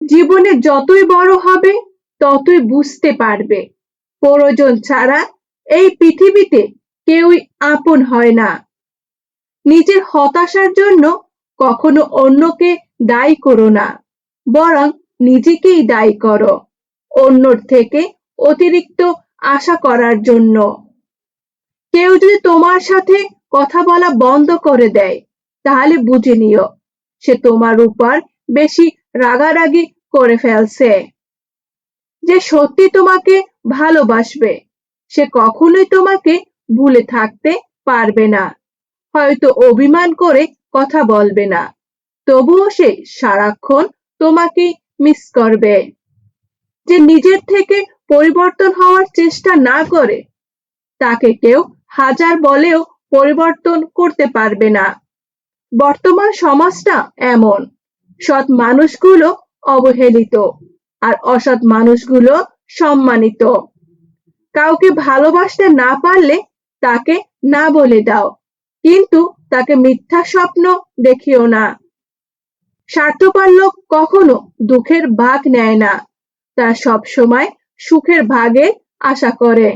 জীবনে যতই বড় হবে ততই বুঝতে পারবে প্রয়োজন ছাড়া এই পৃথিবীতে কেউই আপন হয় না। নিজের হতাশার জন্য কখনো অন্যকে দায়ী করো না, বরং নিজেকেই দায়ী করো অন্যর থেকে অতিরিক্ত আশা করার জন্য। কেউ যদি তোমার সাথে কথা বলা বন্ধ করে দেয়, তাহলে বুঝে নিও সে তোমার উপর বেশি রাগারাগি করে ফেলছে। যে সত্যি তোমাকে ভালোবাসবে সে কখনোই তোমাকে ভুলে থাকতে পারবে না। হয়তো অভিমান করে কথা বলবে না, তবুও সে সারাক্ষণ তোমাকে মিস করবে। যে নিজের থেকে পরিবর্তন হওয়ার চেষ্টা না করে তাকে কেউ হাজার বলেও পরিবর্তন করতে পারবে না। বর্তমান সমাজটা এমন, সৎ মানুষগুলো অবহেলিত আর অসৎ মানুষগুলো সম্মানিত। কাউকে ভালোবাসতে না পারলে তাকে না বলে দাও, কিন্তু তাকে মিথ্যা স্বপ্ন দেখিও না। স্বার্থপর লোক কখনো দুঃখের ভাগ নেয় না, তারা সবসময় সুখের ভাগে আশা করে।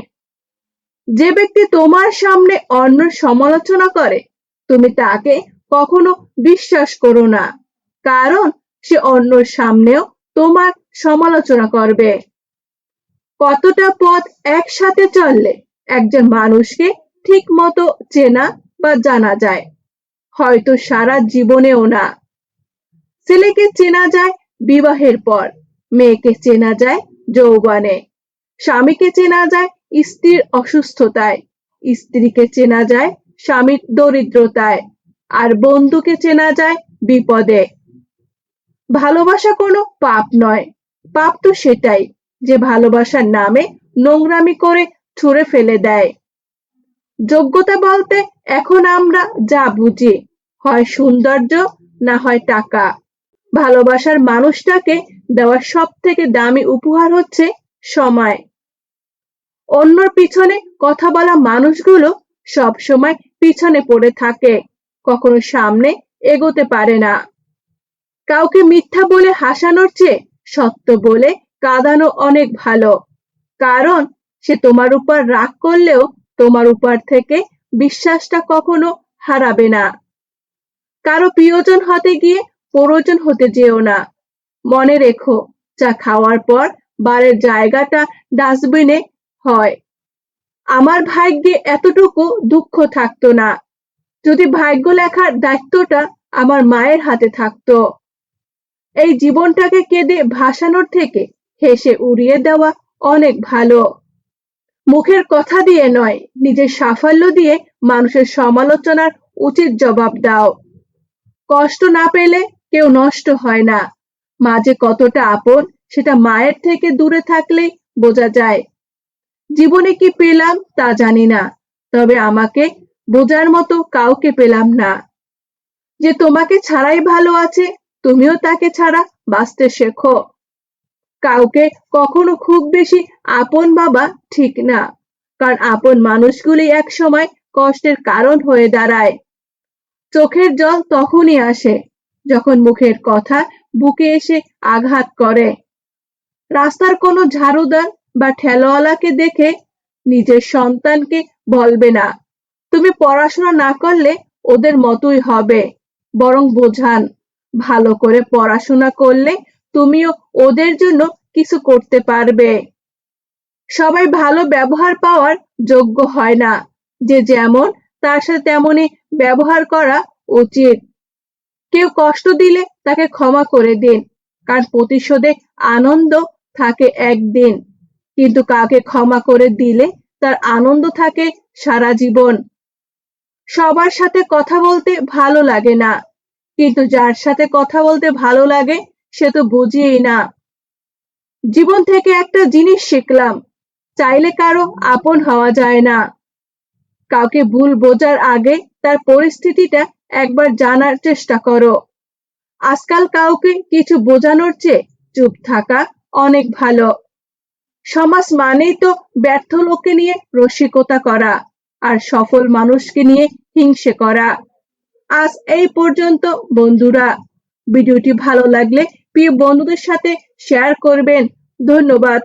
যে ব্যক্তি তোমার সামনে অন্যের সমালোচনা করে তুমি তাকে কখনো বিশ্বাস করো না, কারণ সে অন্যের সামনেও তোমার সমালোচনা করবে। কতটা পথ একসাথে চললে একজন মানুষকে ঠিক মতো চেনা বা জানা যায়? হয়তো সারা জীবনেও না। ছেলেকে চেনা যায় বিবাহের পর, মেয়েকে চেনা যায় যৌবনে, স্বামীকে চেনা যায় স্ত্রীর অসুস্থতায়, স্ত্রীকে চেনা যায় স্বামীর দরিদ্রতায়, আর বন্ধুকে চেনা যায় বিপদে। ভালোবাসা কোনো পাপ নয়, পাপ তো সেটাই যে ভালোবাসার নামে নোংরামি করে ছুঁড়ে ফেলে দেয়। যোগ্যতা বলতে এখন আমরা যা বুঝি হয় সৌন্দর্য না হয় টাকা। ভালোবাসার মানুষটাকে দেওয়া সব থেকে দামি উপহার হচ্ছে সময়। অন্যর পিছনে কথা বলা মানুষগুলো সব সময় পিছনে পড়ে থাকে, কখনো সামনে এগোতে পারে না। কাউকে মিথ্যা বলে হাসানোর চেয়ে সত্য বলে কাঁদানো অনেক ভালো, কারণ সে তোমার উপর রাগ করলেও তোমার উপর থেকে বিশ্বাসটা কখনো হারাবে না। কারো প্রিয়জন হতে গিয়ে প্রয়োজন হতে যেও না। মনে রেখো, চা খাওয়ার পর বারের জায়গাটা ডাস্টবিনে হয়। আমার ভাগ্যে এতটুকু দুঃখ থাকতো না যদি ভাগ্য লেখার দায়িত্বটা আমার মায়ের হাতে থাকতো। এই জীবনটাকে কেঁদে ভাসানোর থেকে হেসে উড়িয়ে দেওয়া অনেক ভালো। মুখের কথা দিয়ে নয়, নিজের সাফল্য দিয়ে মানুষের সমালোচনার উচিত জবাব দাও। কষ্ট না পেলে কেউ নষ্ট হয় না। মা যে কতটা আপন সেটা মায়ের থেকে দূরে থাকলেই বোঝা যায়। জীবনে কি পেলাম তা জানি না, তবে আমাকে বোঝার মতো কাউকে পেলাম না। যে তোমাকে ছাড়াই ভালো আছে, তুমিও তাকে ছাড়া বাঁচতে শেখো। কাউকে কখনো খুব বেশি আপন ভাবা ঠিক না, কারণ আপন মানুষগুলি একসময় কষ্টের কারণ হয়ে দাঁড়ায়। চোখের জল তখনই আসে যখন মুখের কথা বুকে এসে আঘাত করে। রাস্তার কোনো ঝাড়ুদার বা ঠেলাওয়ালাকে দেখে নিজের সন্তানকে বলবে না তুমি পড়াশোনা না করলে ওদের মতোই হবে, বরং বোঝান ভালো করে পড়াশোনা করলে তুমিও ওদের জন্য কিছু করতে পারবে। সবাই ভালো ব্যবহার পাওয়ার যোগ্য হয় না, যে যেমন তার সাথে তেমনই ব্যবহার করা উচিত। কেউ কষ্ট দিলে তাকে ক্ষমা করে দিন, কারণ প্রতিশোধে আনন্দ থাকে একদিন, কিন্তু কাউকে ক্ষমা করে দিলে তার আনন্দ থাকে সারা জীবন। সবার সাথে কথা বলতে ভালো লাগে না, কিন্তু যার সাথে কথা বলতে ভালো লাগে সে তো বুঝেই না। জীবন থেকে একটা জিনিস শিখলাম, চাইলে কারো আপন হওয়া যায় না। কাউকে ভুল বোঝার আগে তার পরিস্থিতিটা একবার জানার চেষ্টা করো। আজকাল কাউকে কিছু বোঝানোর চেয়ে চুপ থাকা অনেক ভালো। সমাজ মানেই তো ব্যর্থ লোককে নিয়ে রসিকতা করা আর সফল মানুষকে নিয়ে হিংসে করা। আজ এই পর্যন্ত বন্ধুরা। ভিডিওটি ভালো লাগলে প্রিয় বন্ধুদের সাথে শেয়ার করবেন। ধন্যবাদ।